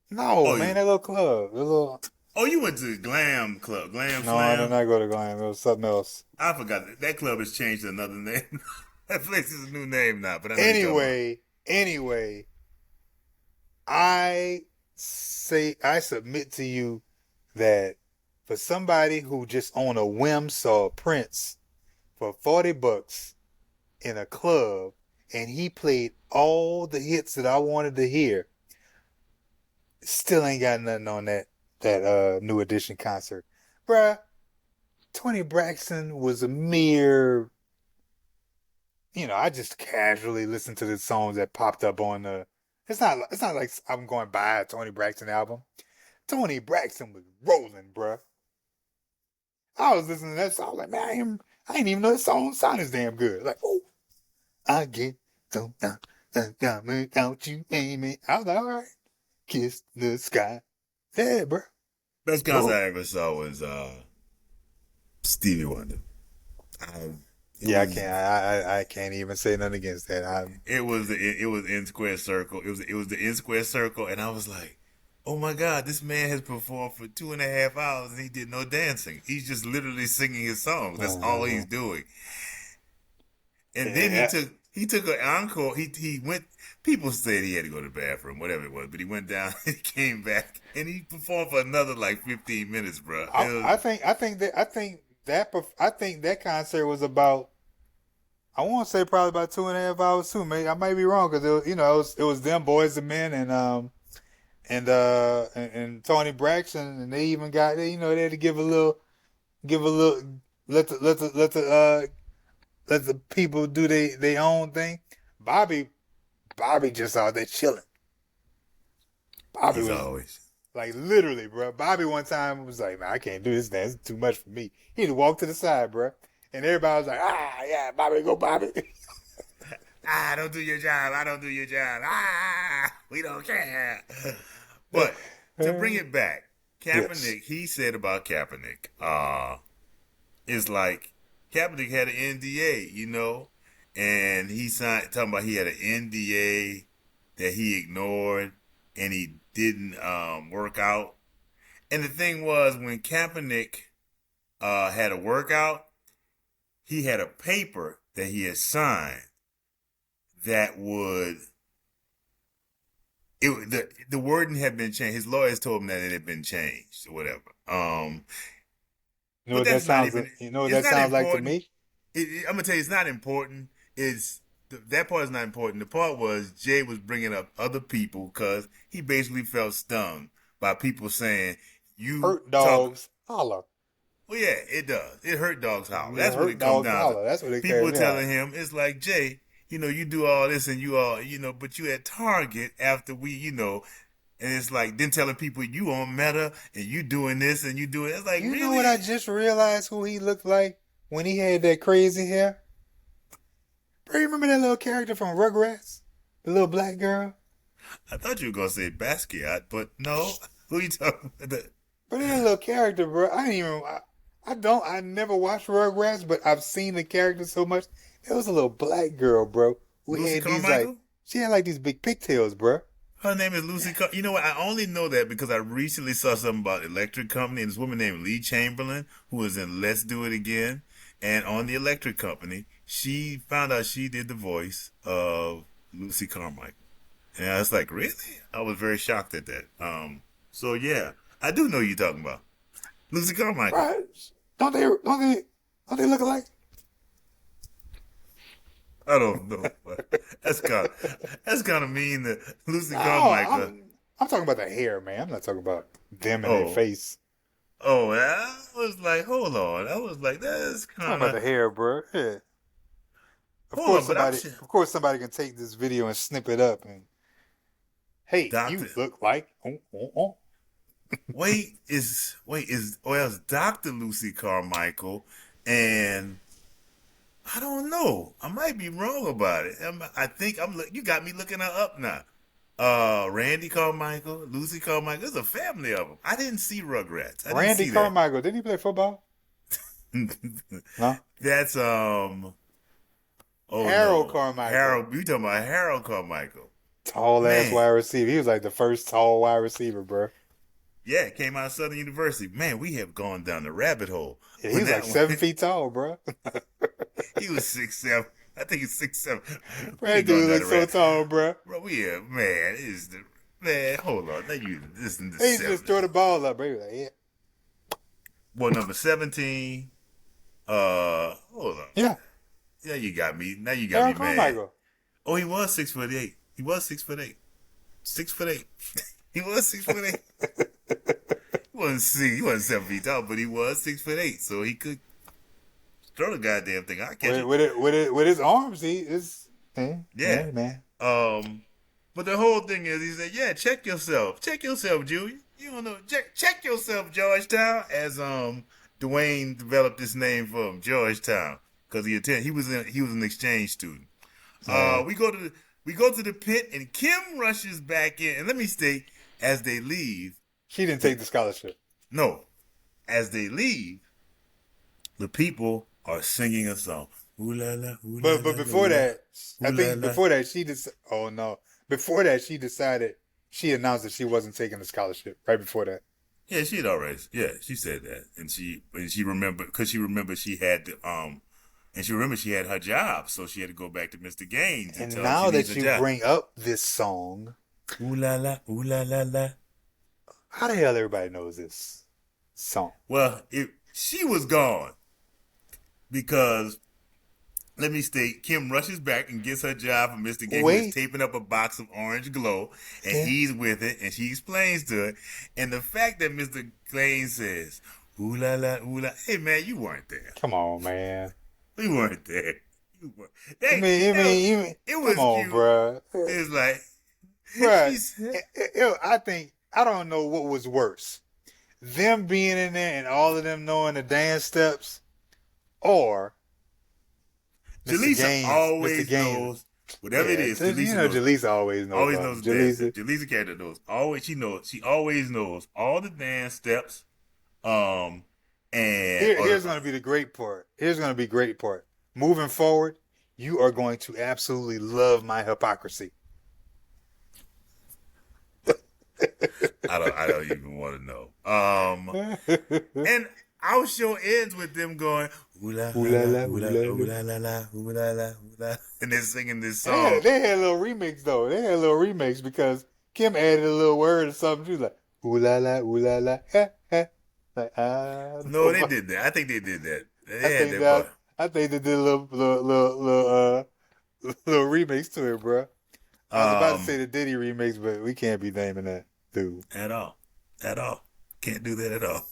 S2: No,
S1: Oh,
S2: man,
S1: you
S2: that little club. That little
S1: oh you went to Glam Club, Glam
S2: No, I did
S1: Slam.
S2: not go to Glam. It was something else.
S1: I forgot that club has changed to another name. That place is a new name now, but I know you're talking about.
S2: Anyway, I submit to you that for somebody who just on a whim saw Prince for $40 in a club and he played all the hits that I wanted to hear, still ain't got nothing on that New Edition concert. Bruh, Tony Braxton was a mere, I just casually listened to the songs that popped up on the. It's not like I'm going to buy a Tony Braxton album. Tony Braxton was rolling, bruh. I was listening to that song like, man, I didn't even know that song sounded damn good. Like, oh, I get so down, down without you, Amy. I was like, all right, kiss the sky. Yeah, bruh.
S1: Best concert
S2: Oh,
S1: I ever saw was Stevie Wonder. It
S2: yeah, I
S1: was
S2: can't. I can't even say nothing against that.
S1: it was in Square Circle. It was the in Square Circle, and I was like, oh my God, this man has performed for 2.5 hours and he did no dancing. He's just literally singing his songs. That's all he's doing. And then he
S2: Yeah,
S1: took an encore. He went. People said he had to go to the bathroom, whatever it was, but he went down. He came back and he performed for another like 15 minutes, bro. It was,
S2: I think that concert was about. I want to say probably about 2.5 hours too. Maybe I might be wrong because it was them boys and men and Tony Braxton and they even got they had to give a little let the people do they own thing. Bobby Bobby just out there chilling. Bobby
S1: he's
S2: was
S1: always.
S2: like literally, bro. Bobby one time was like, man, I can't do this. Now. It's too much for me. He had to walk to the side, bro. And everybody was like, yeah, Bobby, go, Bobby.
S1: Don't do your job. I don't do your job. We don't care. But to bring it back,
S2: Yes.
S1: Kaepernick, he said about Kaepernick, is like Kaepernick had an NDA, and he signed talking about he had an NDA that he ignored and he didn't work out. And the thing was when Kaepernick had a workout, he had a paper that he had signed that would the wording had been changed. His lawyers told him that it had been changed or whatever.
S2: You know
S1: But
S2: what that
S1: that's not
S2: sounds.
S1: even.
S2: You know what
S1: It's
S2: that
S1: not
S2: sounds like to
S1: important.
S2: me?
S1: I'm gonna tell you, it's not important. It's that part is not important. The part was Jay was bringing up other people because he basically felt stung by people saying you
S2: Hurt
S1: talk.
S2: dogs holler.
S1: Well, yeah, it does. It hurt dogs howl.
S2: Yeah,
S1: That's what
S2: hurt
S1: it comes
S2: dogs
S1: down to.
S2: holler. That's what it
S1: People
S2: came.
S1: were
S2: Yeah.
S1: telling him it's like Jay. You do all this and you all, but you at Target after we, and it's like then telling people you on Meta and you doing this and you doing. It's like
S2: You know what
S1: really.
S2: I just realized who he looked like when he had that crazy hair? Bro, you remember that little character from Rugrats? The little black girl?
S1: I thought you were gonna say Basquiat, but no. Who you talking about?
S2: But that little character, bro, I didn't even. I never watched Rugrats, but I've seen the character so much. There was a little black girl, bro, who
S1: Lucy
S2: had these like.
S1: Carmichael?
S2: She had like these big pigtails, bro.
S1: Her name is Lucy. You know what? I only know that because I recently saw something about Electric Company and this woman named Lee Chamberlain who was in Let's Do It Again, and on the Electric Company, she found out she did the voice of Lucy Carmichael, and I was like, really? I was very shocked at that. So yeah, I do know who you're talking about Lucy Carmichael.
S2: Right? Don't they look alike?
S1: I don't know. That's kind of mean that Lucy
S2: No,
S1: Carmichael.
S2: I'm talking about the hair, man. I'm not talking about them and their
S1: Oh,
S2: face.
S1: oh, I was like, hold on. I was like, that's
S2: I'm talking
S1: kind
S2: about
S1: of.
S2: the hair, bro. Yeah.
S1: Hold on, but I'm
S2: Of course, somebody can take this video and snip it up and, hey, you
S1: Doctor.
S2: look like.
S1: Well, it's Doctor Lucy Carmichael, and I don't know. I might be wrong about it. I think I'm. You got me looking her up now. Randy Carmichael, Lucy Carmichael. There's a family of them. I didn't see Rugrats. I didn't
S2: Randy
S1: see that.
S2: Carmichael, didn't he play football? No.
S1: That's Oh
S2: Harold
S1: no,
S2: Carmichael.
S1: Harold. You talking about Harold Carmichael?
S2: Tall ass
S1: Man,
S2: wide receiver. He was like the first tall wide receiver, bro.
S1: yeah, came out of Southern University. Man, we have gone down the rabbit hole.
S2: Yeah, he
S1: When
S2: was like
S1: that
S2: 7 feet tall, bro.
S1: he was 6'7". I think he's 6'7". We
S2: That
S1: ain't going
S2: dude
S1: down
S2: look
S1: the
S2: so
S1: rabbit.
S2: tall, bro.
S1: Bro, we have man. Is the man? Hold on. Now you this in the
S2: He just throw
S1: 70s.
S2: the ball up, bro. He was like, yeah.
S1: Well, number 17. Hold on.
S2: Yeah.
S1: Yeah, you got me. Now you got
S2: Harold
S1: me mad.
S2: Carmichael.
S1: Oh, he was 6'8". He was 6'8". 6'8". He was 6'8". He wasn't six. He wasn't 7 feet tall, but he was 6'8". So he could throw the goddamn thing. I catch it.
S2: With his arms, he is.
S1: Yeah.
S2: Man.
S1: But the whole thing is, he said, "Yeah, check yourself, Junior. You don't know, check yourself, Georgetown." As Dwayne developed this name for him, Georgetown, because he was an exchange student.
S2: Yeah.
S1: We go to the pit, and Kim rushes back in. And let me state, as they leave,
S2: She didn't take the scholarship.
S1: no, as they leave, the people are singing a song. Ooh la la, ooh la
S2: But
S1: la,
S2: before
S1: ooh la,
S2: that, I
S1: ooh la
S2: think
S1: la.
S2: before that she just. Oh no! Before that, she decided. She announced that she wasn't taking the scholarship. Right before that.
S1: Yeah, she had already. Yeah, she said that, and she remembered because she remembered she had and she remembered she had her job, so she had to go back to Mr. Gaines and
S2: And
S1: tell him
S2: now
S1: she needs
S2: that
S1: a
S2: you
S1: job.
S2: bring up this song,
S1: Ooh la la, ooh la la la.
S2: how the hell everybody knows this song?
S1: Well, she was gone because let me state, Kim rushes back and gets her job from Mr. Gaines, who is
S2: Wait.
S1: taping up a box of Orange Glow, and
S2: Yeah.
S1: he's with it, and she explains to it, and the fact that Mr. Gaines says, "Ooh la la, ooh la," hey man, you weren't there.
S2: Come on, man.
S1: We weren't there. You weren't. It was
S2: Come on,
S1: cute.
S2: bruh.
S1: It was like,
S2: Bruh, I think, I don't know what was worse. Them being in there and all of them knowing the dance steps, or
S1: Jaleesa always
S2: Mr. Gaines.
S1: knows whatever it is.
S2: You
S1: Jaleesa
S2: know,
S1: knows.
S2: Jaleesa always knows.
S1: Always
S2: about
S1: knows
S2: it.
S1: the dance.
S2: Jaleesa.
S1: Jaleesa character knows. Always she knows. She always knows all the dance steps. And
S2: Here's going to be the great part. Here's going to be great part. Moving forward, you are going to absolutely love my hypocrisy.
S1: I don't even want to know. And our show ends with them going ooh la
S2: Ooh
S1: la
S2: la
S1: la
S2: la,
S1: ooh
S2: ooh
S1: la
S2: la
S1: ooh
S2: la.
S1: la la la ooh la la ooh la, and they're singing this
S2: And
S1: song.
S2: they had a little remix though. They had a little remix because Kim added a little word or something. She was like, ooh la la, ha, ha. Like,
S1: No, they did that. I think they did that.
S2: I
S1: They had
S2: think
S1: that part.
S2: that I think they did a little remix to it, bro. I was about to say
S1: Um,
S2: the Diddy remix, but we can't be naming that dude.
S1: at all, at all. Can't do that at all.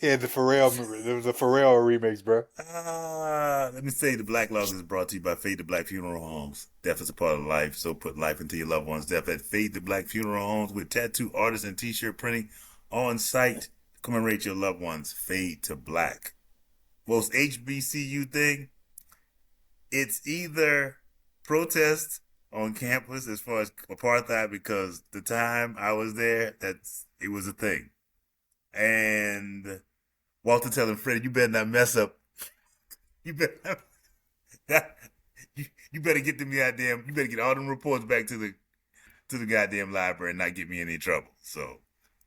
S2: Yeah, there was a Pharrell remix, bro.
S1: Let me say the Black Log is brought to you by Fade to Black Funeral Homes. Death is a part of life, so put life into your loved one's death at Fade to Black Funeral Homes with tattoo artists and t-shirt printing on site. Commemorate your loved ones. Fade to Black. Most HBCU thing, it's either protest on campus as far as apartheid because the time I was there, it was a thing. And Walter telling Freddie, you better not mess up. You better you better get them goddamn. You better get all them reports back to the goddamn library and not get me in any trouble. So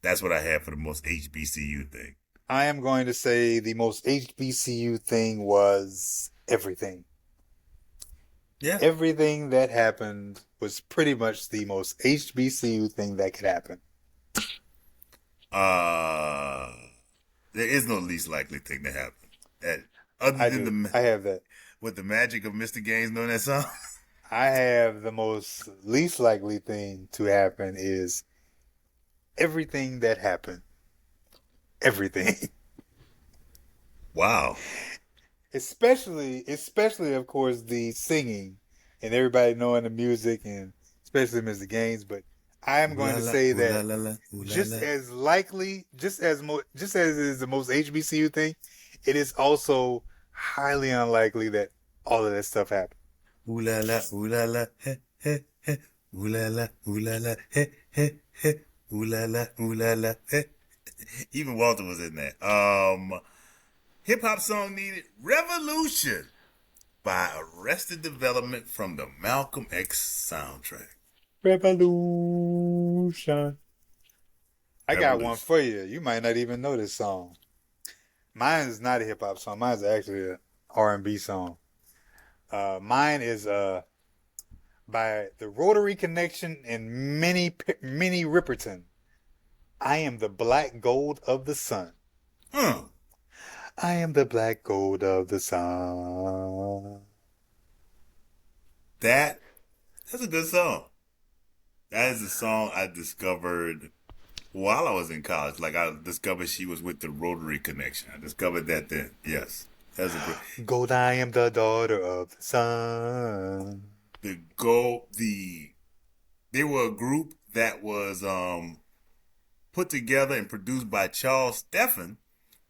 S1: that's what I had for the most HBCU thing.
S2: I am going to say the most HBCU thing was everything.
S1: Yeah.
S2: Everything that happened was pretty much the most HBCU thing that could happen.
S1: Uh, there is no least likely thing to happen. That other
S2: I
S1: than
S2: do.
S1: the
S2: I have that.
S1: with the magic of Mr. Gaines knowing that song.
S2: I have the most least likely thing to happen is everything that happened. Everything.
S1: Wow.
S2: especially of course the singing and everybody knowing the music and especially Mr. Gaines, but I am
S1: Ooh
S2: going
S1: la
S2: to
S1: la,
S2: say
S1: ooh la
S2: that
S1: la la, ooh la
S2: just
S1: la.
S2: as likely, just as it is the most HBCU thing, it is also highly unlikely that all of that stuff happened.
S1: Ooh la la, ooh la la, he he he. Ooh la la, ooh la la, he he he. Ooh la la, ooh la la, he. Even Walter was in that. Hip hop song needed Revolution by Arrested Development from the Malcolm X soundtrack.
S2: Revolution. I got one
S1: Revolution.
S2: for you. You might not even know this song. Mine is not a hip hop song. Mine is actually a R&B song. Mine is by the Rotary Connection and Minnie Ripperton. I am the black gold of the sun.
S1: Hmm.
S2: I am the black gold of the sun.
S1: That that's a good song. That is a song I discovered while I was in college. Like I discovered she was with the Rotary Connection. I discovered that then. Yes. That's a great
S2: Gold, I am the daughter of the sun.
S1: the go the they were a group that was put together and produced by Charles Steffen,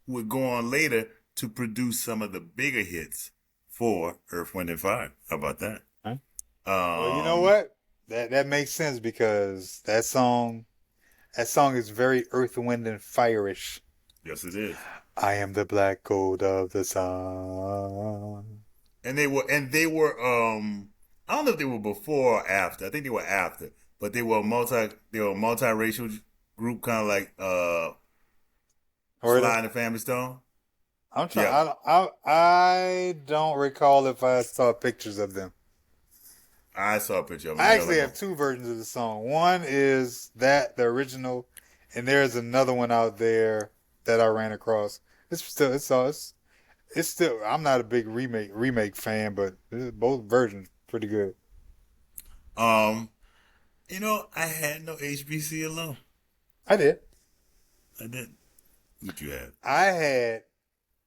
S1: who would go on later to produce some of the bigger hits for Earth, Wind, and Fire. How about that?
S2: Huh? Well, you know
S1: Um,
S2: what? That makes sense because that song is very Earth, Wind, and Fire-ish.
S1: yes, it is.
S2: I am the black gold of the sun.
S1: And they were I don't know if they were before or after. I think they were after, but they were a multiracial group, kind of like
S2: Or
S1: Sly and the Family Stone.
S2: I'm
S1: Yeah,
S2: trying. I don't recall if I saw pictures of them.
S1: I saw a picture of them.
S2: I
S1: They're
S2: actually
S1: like
S2: have two versions of the song. One is the original, and there's another one out there that I ran across. It's still. I'm not a big remake fan, but both versions pretty good.
S1: um, I had no HBC alone.
S2: I did.
S1: I didn't. What you had?
S2: I had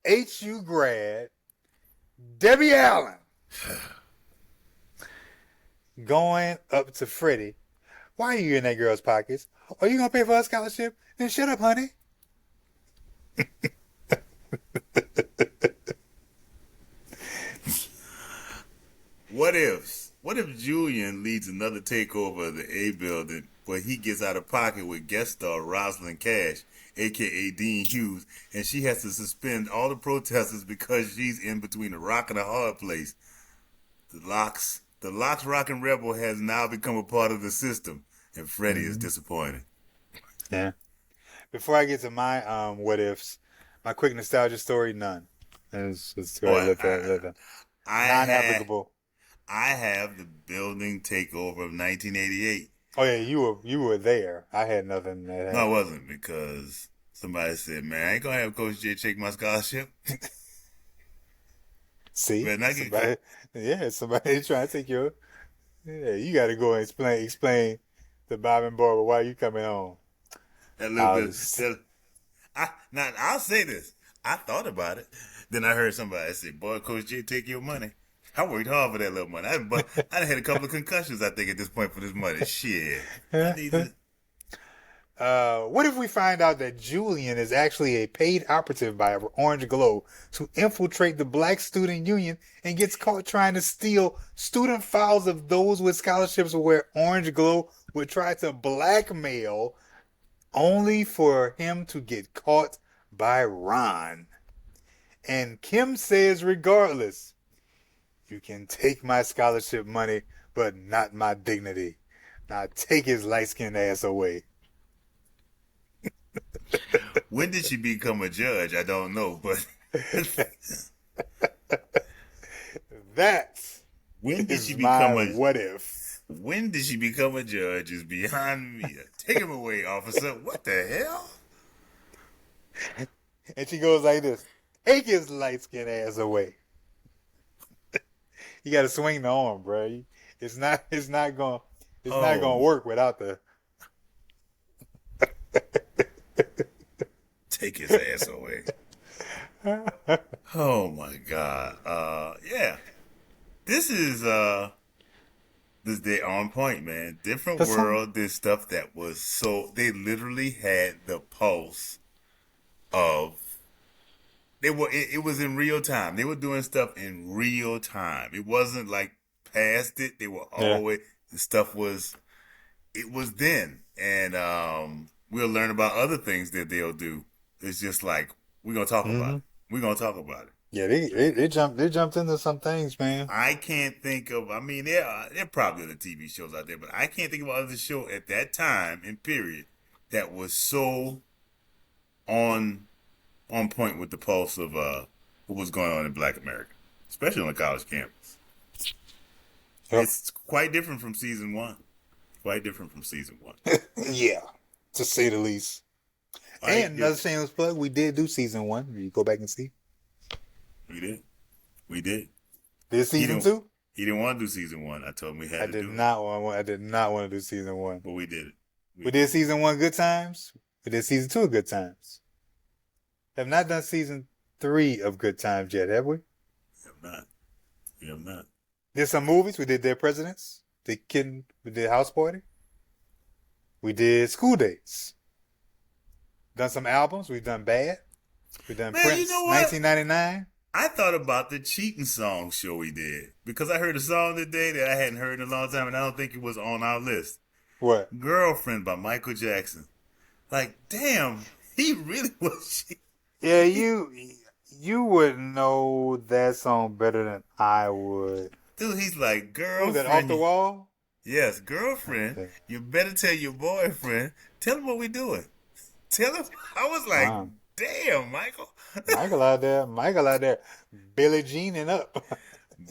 S2: HU grad Debbie Allen going up to Freddie. Why are you in that girl's pockets? Are you gonna pay for her scholarship? Then shut up, honey.
S1: What if Julian leads another takeover of the A building, but he gets out of pocket with guest star Rosalind Cash, aka Dean Hughes, and she has to suspend all the protesters because she's in between a rock and a hard place. The Locks Rockin' Rebel has now become a part of the system, and Freddie is
S2: Mm-hmm.
S1: disappointed.
S2: Yeah. Before I get to my what ifs, My quick nostalgia story, none. Let's go
S1: Oh,
S2: ahead and let that
S1: I had
S2: non-applicable.
S1: I have the building takeover of 1988.
S2: Oh yeah, you were there. I had nothing that
S1: No, I
S2: happened.
S1: wasn't because somebody said, "Man, I ain't gonna have Coach J take my scholarship."
S2: See,
S1: Better not get
S2: somebody, yeah, somebody trying to take your. Yeah, you got to go and explain to Bob and Barbara why you coming home.
S1: that little
S2: I
S1: bit.
S2: was,
S1: Now I'll say this. I thought about it. Then I heard somebody say, "Boy, Coach J take your money." I worked hard for that little money. But I done had a couple of concussions, I think, at this point for this money. Shit. I need to.
S2: what if we find out that Julian is actually a paid operative by Orange Glow to infiltrate the Black Student Union and gets caught trying to steal student files of those with scholarships where Orange Glow would try to blackmail only for him to get caught by Ron? And Kim says, regardless, you can take my scholarship money, but not my dignity. Now take his light skinned ass away.
S1: When did she become a judge? I don't know, but
S2: That
S1: when did she
S2: is my
S1: become a
S2: what if.
S1: when did she become a judge is beyond me. Take him away, officer. What the hell?
S2: And she goes like this. Take his light skinned ass away. You gotta swing the arm, bro. It's not gonna
S1: Oh,
S2: work without the
S1: take his ass away. Oh my God. Yeah. This is this day on point, man. Different
S2: the song.
S1: world. This stuff that was so they literally had the pulse of it was in real time. They were doing stuff in real time. It wasn't like past it. They were
S2: Yeah.
S1: always the stuff was it was then. And we'll learn about other things that they'll do. It's just like we're gonna talk about
S2: Mm-hmm.
S1: it. We're gonna talk about it.
S2: Yeah, they jumped into some things, man.
S1: I can't think of. I mean, there probably other TV shows out there, but I can't think of other show at that time and period that was so on on point with the pulse of what was going on in Black America, especially on the college campus.
S2: Yep.
S1: It's quite different from season one. Quite different from season one.
S2: Yeah, to say the least.
S1: Right?
S2: And another shameless plug, we did do season one. You go back and see.
S1: We did. We did.
S2: Did
S1: He
S2: season
S1: didn't.
S2: two?
S1: He didn't want to do season one. I told him we
S2: I
S1: had to
S2: did
S1: do it,
S2: not want. I did not want to do season one.
S1: but we did it.
S2: We did season one, Good Times. We did season two, Good Times. Have not done season three of Good Times yet, have we?
S1: We have not. We have not.
S2: Did some movies. We did Dead Presidents. We did House Party. We did School Dates. Done some albums. We've done Bad. We've done
S1: Man,
S2: Prince,
S1: you know what?
S2: 1999.
S1: I thought about the cheating song show we did because I heard a song today that I hadn't heard in a long time, and I don't think it was on our list.
S2: What?
S1: "Girlfriend" by Michael Jackson. Like, damn, he really was.
S2: Yeah, you would know that song better than I would.
S1: Dude, he's like,
S2: Who was that, Off
S1: "Girlfriend."
S2: the Wall?
S1: Yes, girlfriend.
S2: Okay.
S1: You better tell your boyfriend. Tell him what we doing. Tell him. I was like,
S2: Wow.
S1: damn, Michael.
S2: Michael out there, Billie Jeaning up.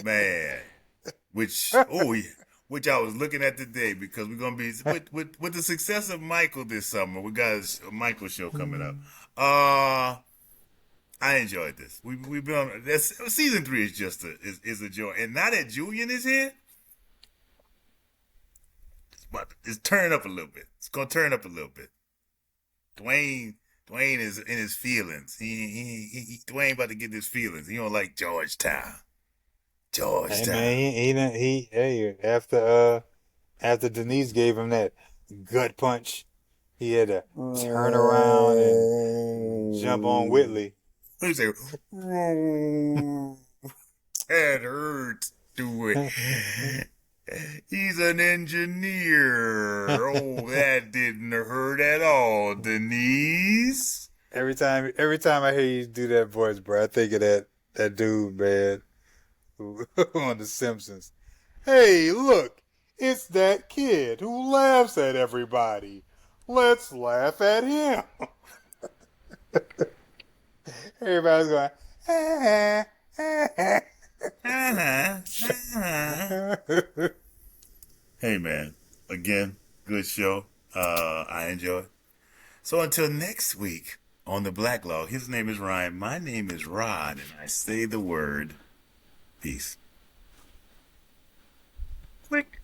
S1: Man, which yeah, which I was looking at today because we're gonna be with the success of Michael this summer. We got a Michael show coming up. I enjoyed this. We've been on this season 3 is just is a joy, and now that Julian is here, it's turning up a little bit. It's gonna turn up a little bit. Dwayne is in his feelings. Dwayne about to get his feelings. He don't like Georgetown.
S2: Hey man, hey, after Denise gave him that gut punch, he had to turn around and jump on Whitley.
S1: He said, "That hurts, do it." He's an engineer. Oh, that didn't hurt at all, Denise.
S2: Every time I hear you do that voice, bro, I think of that dude, man, on The Simpsons. Hey, look, it's that kid who laughs at everybody. Let's laugh at him. Everybody's going, ah, ah,
S1: Uh-huh. Uh-huh.
S2: ah.
S1: Hey man, again, good show. I enjoy. So until next week on the Black Log, his name is Ryan. My name is Rod, and I say the word peace. Click.